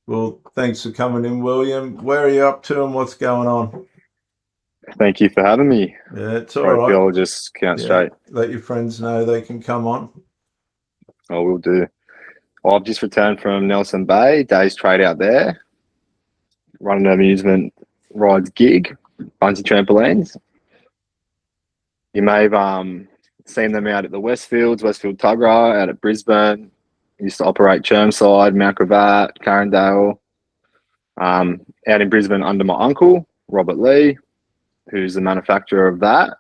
Well, thanks for coming in, William. Where are you up to and what's going on? Thank you for having me. Yeah, it's all Pro right. Theologist, count Yeah, straight. let your friends know they can come on. I will do. Well, I've just returned from Nelson Bay, day's trade out there, running an amusement rides gig, bungee trampolines. You may have seen them out at the Westfield Tuggerah, out at Brisbane. Used to operate Chermside, Mount Gravatt, Carindale. Out in Brisbane under my uncle, Robert Lee, who's the manufacturer of that.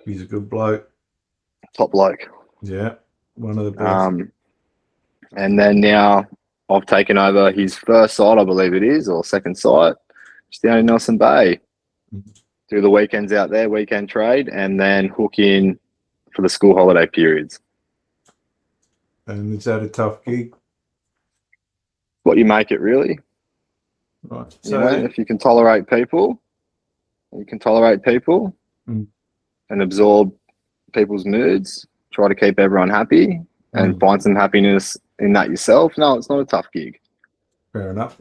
He's a good bloke. Top bloke. Yeah, one of the best. And then now I've taken over his first site, I believe it is, or second site, just down in Nelson Bay. Do the weekends out there, weekend trade, and then hook in for the school holiday periods. And is that a tough gig? What you make it, really. Right. If you can tolerate people, Mm. and absorb people's moods, try to keep everyone happy and find some happiness in that yourself. No, it's not a tough gig. Fair enough.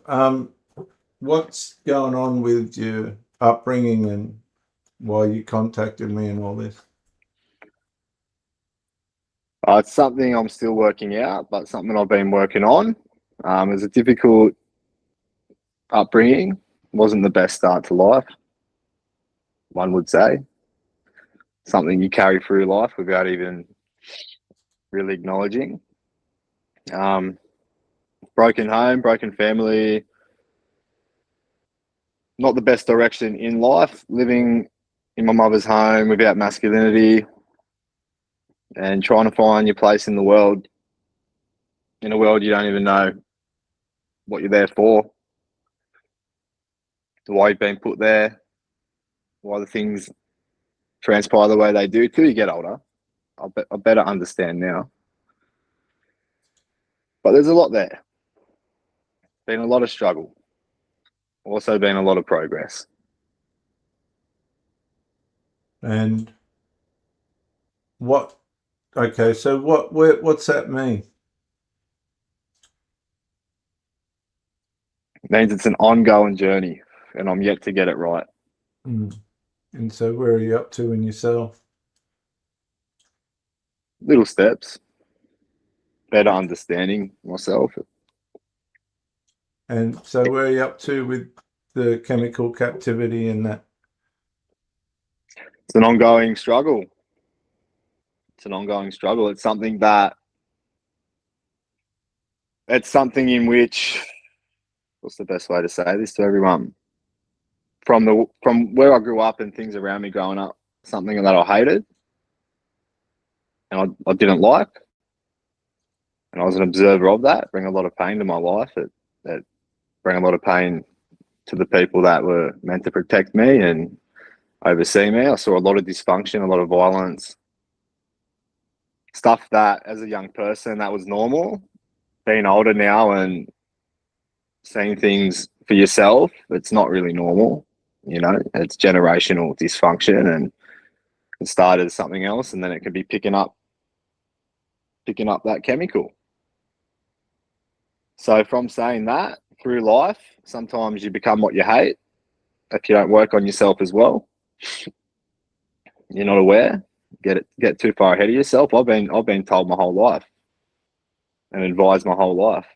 What's going on with your upbringing and why you contacted me and all this? It's something I'm still working out, but something I've been working on. It was a difficult upbringing. Wasn't the best start to life, one would say. Something you carry through life without even really acknowledging. Broken home, broken family. Not the best direction in life. Living in my mother's home without masculinity and trying to find your place in the world. In a world you don't even know what you're there for, why you've been put there, why the things transpire the way they do till you get older. I better understand now. But there's a lot there. Been a lot of struggle. Also been a lot of progress. And so what's that mean? It means it's an ongoing journey and I'm yet to get it right. And so where are you up to in yourself? Little steps. Better understanding myself. And so where are you up to with the chemical captivity and that? It's an ongoing struggle. It's something in which, what's the best way to say this to everyone? From where I grew up and things around me growing up, something that I hated and I didn't like. And I was an observer of that, bring a lot of pain to my life. It bring a lot of pain to the people that were meant to protect me and oversee me. I saw a lot of dysfunction, a lot of violence, stuff that as a young person that was normal. Being older now and seeing things for yourself, it's not really normal. It's generational dysfunction and it started as something else and then it can be picking up that chemical. So from saying that, through life, sometimes you become what you hate if you don't work on yourself as well. You're not aware. Get too far ahead of yourself. I've been told my whole life and advised my whole life.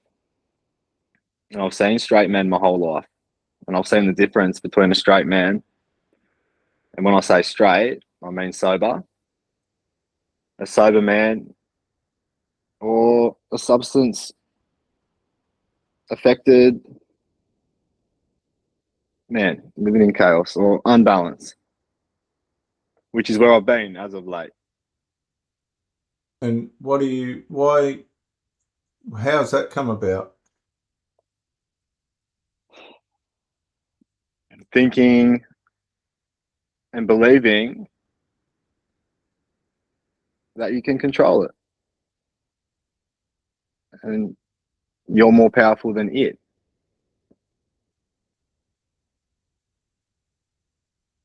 And I've seen straight men my whole life. And I've seen the difference between a straight man, and when I say straight, I mean sober. A sober man or a substance affected man living in chaos or unbalance, which is where I've been as of late. And how's that come about? Thinking and believing that you can control it and you're more powerful than it.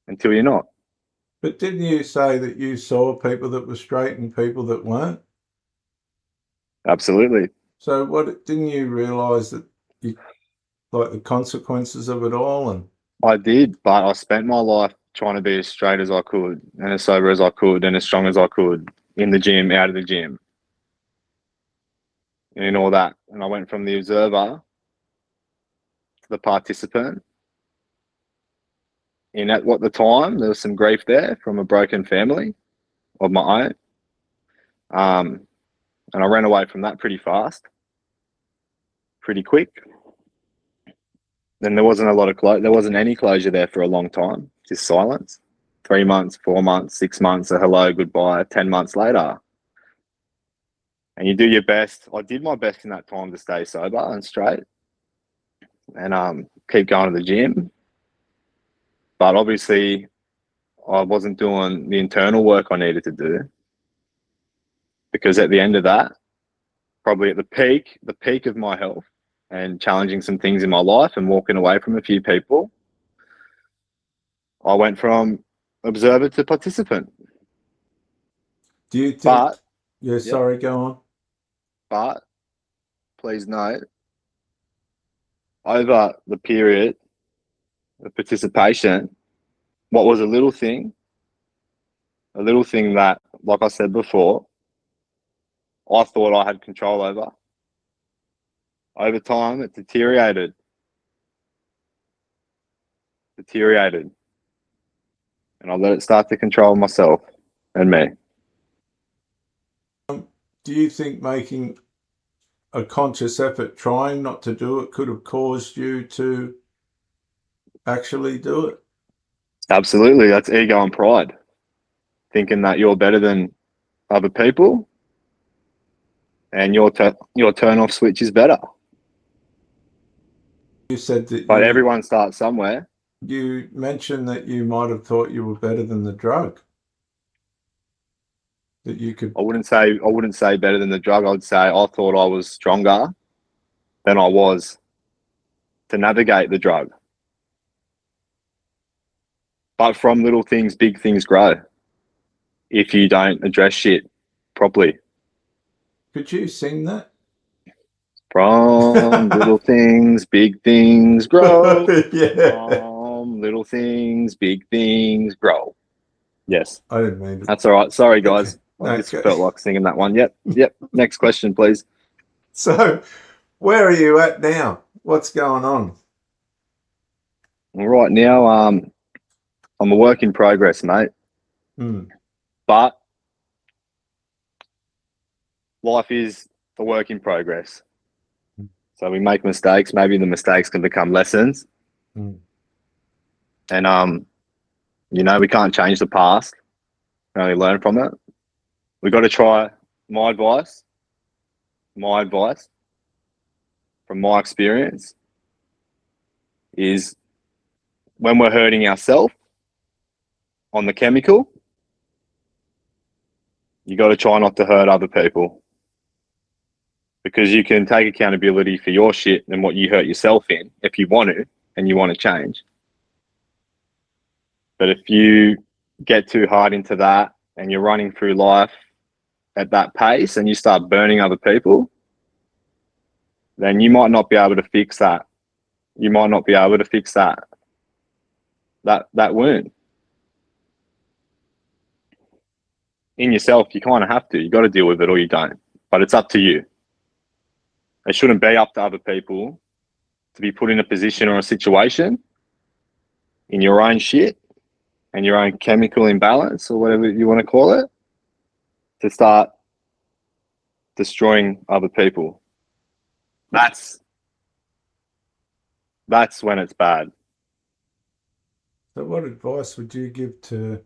Until you're not. But didn't you say that you saw people that were straight and people that weren't? Absolutely. So didn't you realise that like the consequences of it all? And I did, but I spent my life trying to be as straight as I could and as sober as I could and as strong as I could in the gym, out of the gym, and all that. And I went from the observer to the participant. And at what the time, there was some grief there from a broken family of my own. And I ran away from that pretty fast, pretty quick. Then there wasn't a lot of there wasn't any closure there for a long time, just silence. 3 months, 4 months, 6 months, a hello, goodbye, 10 months later. And you do your best. I did my best in that time to stay sober and straight and keep going to the gym. But obviously, I wasn't doing the internal work I needed to do, because at the end of that, probably at the peak of my health and challenging some things in my life and walking away from a few people, I went from observer to participant. do you think? But Yeah, sorry, go on. But please note, over the period of participation, what was a little thing that, like I said before, I thought I had control over time, it deteriorated, and I let it start to control myself and me. Do you think making a conscious effort, trying not to do it, could have caused you to actually do it? Absolutely, that's ego and pride, thinking that you're better than other people and your turn off switch is better. You said that But everyone starts somewhere. you mentioned that you might have thought you were better than the drug. That you could. I wouldn't say better than the drug. I would say I thought I was stronger than I was to navigate the drug. But from little things, big things grow if you don't address shit properly. Could you sing that? From little things, big things grow. Yeah. From little things, big things grow. Yes. I didn't mean to. That's all right. Sorry, guys. Okay. I just felt like singing that one. Yep. Next question, please. So, where are you at now? What's going on? Right now, I'm a work in progress, mate. But life is a work in progress. So we make mistakes. Maybe the mistakes can become lessons. And we can't change the past. We only learn from it. We got to try. My advice from my experience is, when we're hurting ourselves on the chemical, you got to try not to hurt other people, because you can take accountability for your shit and what you hurt yourself in if you want to and you want to change. But if you get too hard into that and you're running through life at that pace and you start burning other people, then you might not be able to fix that. You might not be able to fix that wound. In yourself, you kind of have to. You got to deal with it or you don't. But it's up to you. It shouldn't be up to other people to be put in a position or a situation in your own shit and your own chemical imbalance, or whatever you want to call it, to start destroying other people. That's when it's bad. So what advice would you give to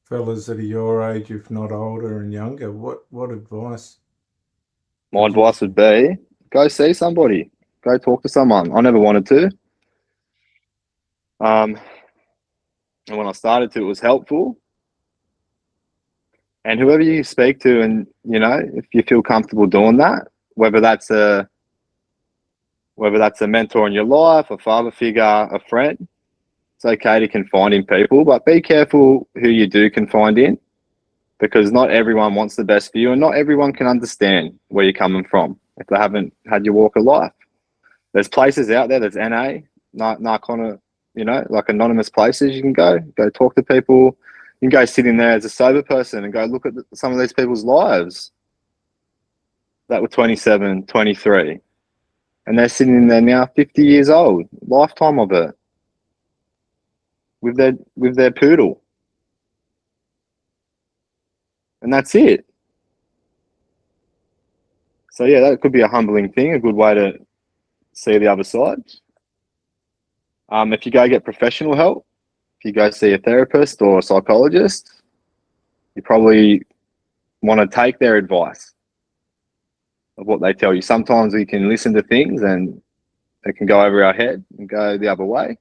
fellas that are your age, if not older and younger? What advice? My advice would be, go see somebody. Go talk to someone. I never wanted to. And when I started to, it was helpful. And whoever you speak to, and if you feel comfortable doing that, whether that's a mentor in your life, a father figure, a friend, it's okay to confide in people, but be careful who you do confide in, because not everyone wants the best for you, and not everyone can understand where you're coming from if they haven't had your walk of life. There's places out there. There's NA, like anonymous places you can go talk to people. You can go sit in there as a sober person and go look at some of these people's lives that were 27, 23. And they're sitting in there now 50 years old, lifetime of it, with their poodle. And that's it. So yeah, that could be a humbling thing, a good way to see the other side. If you go get professional help, if you go see a therapist or a psychologist, you probably want to take their advice of what they tell you. Sometimes we can listen to things and it can go over our head and go the other way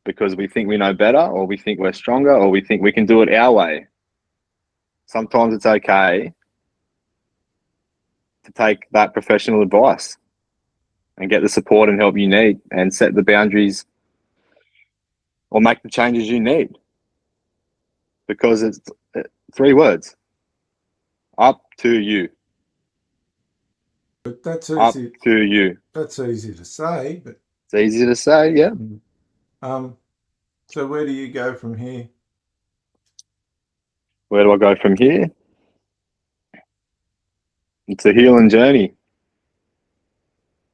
because we think we know better, or we think we're stronger, or we think we can do it our way. Sometimes it's okay to take that professional advice and get the support and help you need and set the boundaries or make the changes you need. Because it's 3 words: up to you. But that's Up easy. to you. That's easy to say, but It's easy to say, yeah. So where do you go from here? Where do I go from here? It's a healing journey.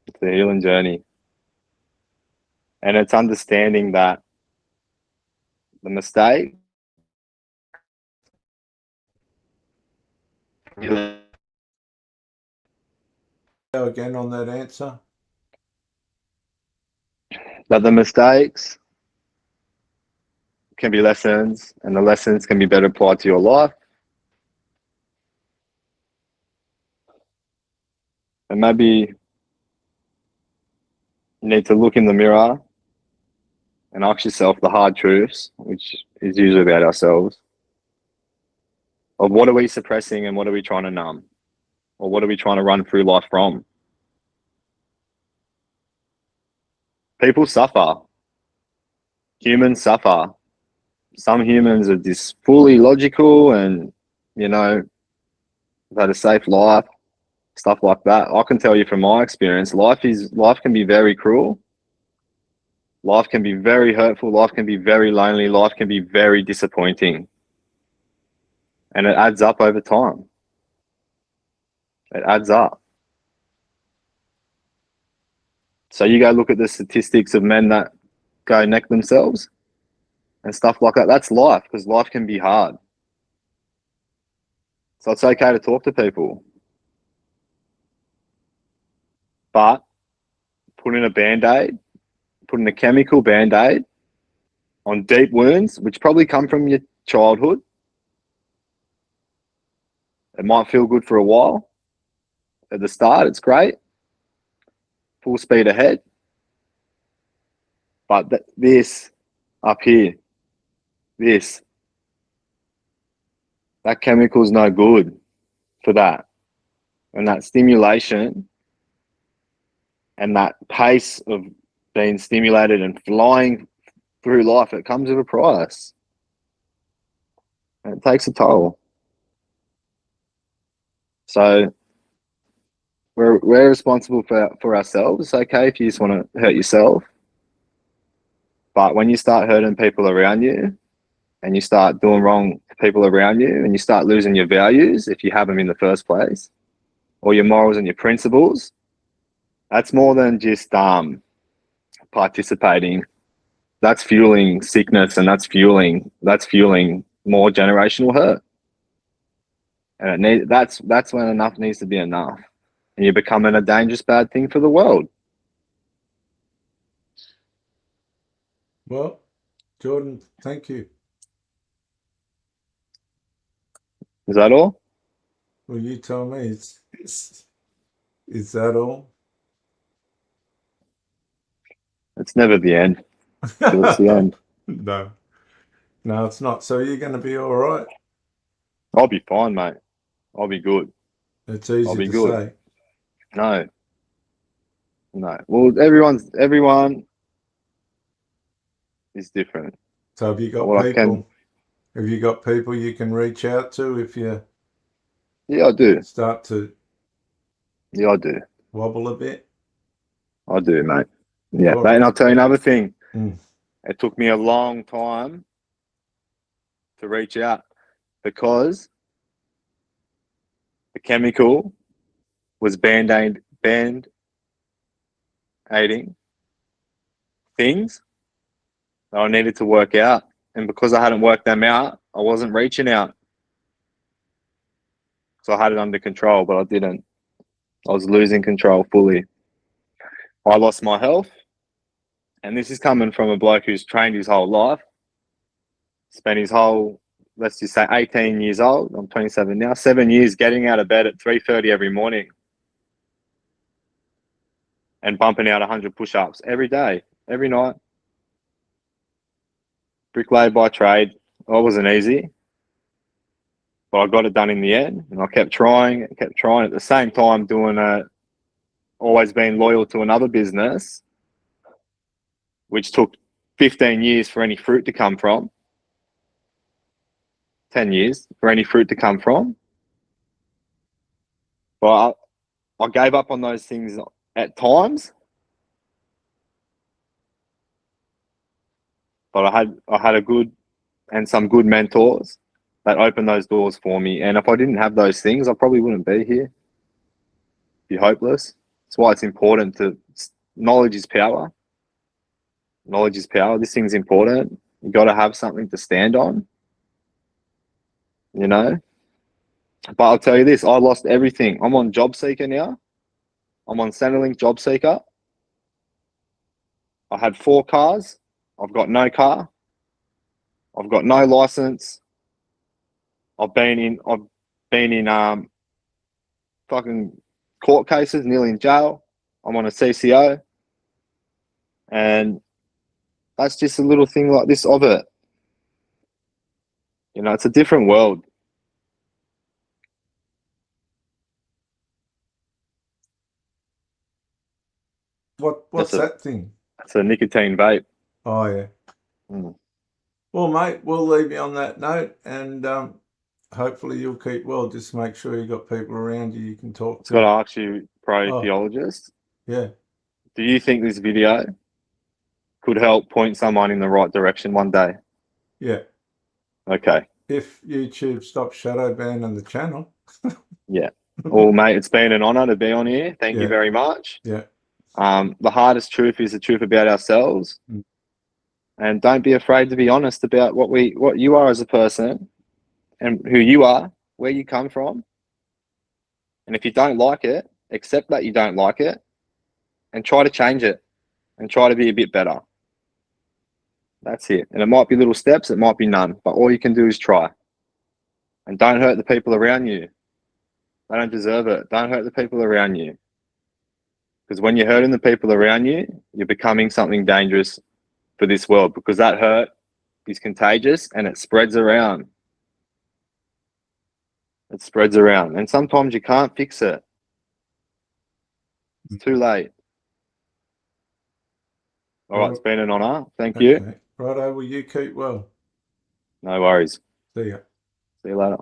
It's a healing journey. And it's understanding that the mistake Go again on that answer. that the mistakes can be lessons, and the lessons can be better applied to your life. And maybe you need to look in the mirror and ask yourself the hard truths, which is usually about ourselves, of what are we suppressing and what are we trying to numb, or what are we trying to run through life from. People suffer. Humans suffer. Some humans are just fully logical and, have had a safe life, stuff like that. I can tell you from my experience, life can be very cruel. Life can be very hurtful. Life can be very lonely. Life can be very disappointing. And it adds up over time. It adds up. So you go look at the statistics of men that go neck themselves and stuff like that. That's life, because life can be hard. So it's okay to talk to people. But putting a Band-Aid, putting a chemical Band-Aid on deep wounds, which probably come from your childhood, it might feel good for a while. At the start, it's great. Full speed ahead. But this up here, that chemical's no good for that. And that stimulation and that pace of being stimulated and flying through life, it comes with a price. And it takes a toll. So we're responsible for ourselves. It's okay if you just want to hurt yourself. But when you start hurting people around you, and you start doing wrong to people around you, and you start losing your values, if you have them in the first place, or your morals and your principles, that's more than just participating. That's fueling sickness, and that's fueling more generational hurt. And that's when enough needs to be enough, and you're becoming a dangerous bad thing for the world. Well, Jordan, thank you. Is that all? Well, you tell me. Is that all? It's never the end. Till it's the end. No, it's not. So you're going to be all right. I'll be fine, mate. I'll be good. It's easy to say. No. Well, everyone is different. So have you got people? Have you got people you can reach out to if you? Yeah, I do. Start to. Yeah, I do. Wobble a bit. I do, mate. Yeah, All mate, right. and I'll tell you another thing. Mm. It took me a long time to reach out because the chemical was band-aiding things that I needed to work out. And because I hadn't worked them out, I wasn't reaching out. So I had it under control, but I didn't. I was losing control fully. I lost my health. And this is coming from a bloke who's trained his whole life, spent his whole, let's just say 18 years old. I'm 27 now, 7 years getting out of bed at 3:30 every morning and bumping out 100 push-ups every day, every night. Bricklayer by trade. It wasn't easy, but I got it done in the end. And I kept trying at the same time always being loyal to another business, which took 15 years for any fruit to come from, 10 years for any fruit to come from. But I gave up on those things at times, but I had a good and some good mentors that opened those doors for me. And if I didn't have those things, I probably wouldn't be here. Be hopeless. That's why it's important to knowledge is power. Knowledge is power. This thing's important. You got to have something to stand on, you know. But I'll tell you this: I lost everything. I'm on Job Seeker now. I'm on Centrelink Job Seeker. I had 4 cars. I've got no car. I've got no license. I've been in fucking court cases, nearly in jail. I'm on a CCO, and that's just a little thing like this of it. You know, it's a different world. What's that thing? It's a nicotine vape. Oh yeah. Mm. Well, mate, we'll leave you on that note, and hopefully you'll keep well. Just make sure you got people around you can talk I've got to to. ask you, pro theologist, Yeah. do you think this video could help point someone in the right direction one day? Yeah. Okay. If YouTube stops shadow banning the channel. Yeah. Well, mate, it's been an honor to be on here. Thank you Yeah. very much. Yeah. The hardest truth is the truth about ourselves. Mm. And don't be afraid to be honest about what you are as a person and who you are, where you come from. And if you don't like it, accept that you don't like it and try to change it and try to be a bit better. That's it. And it might be little steps, it might be none, but all you can do is try. And don't hurt the people around you. They don't deserve it. Don't hurt the people around you. Because when you're hurting the people around you, you're becoming something dangerous for this world, because that hurt is contagious and it spreads around. It spreads around. And sometimes you can't fix it. It's too late. All right, it's been an honor. Thank you. Okay. Righto, well, you keep well. No worries. See ya. See you later.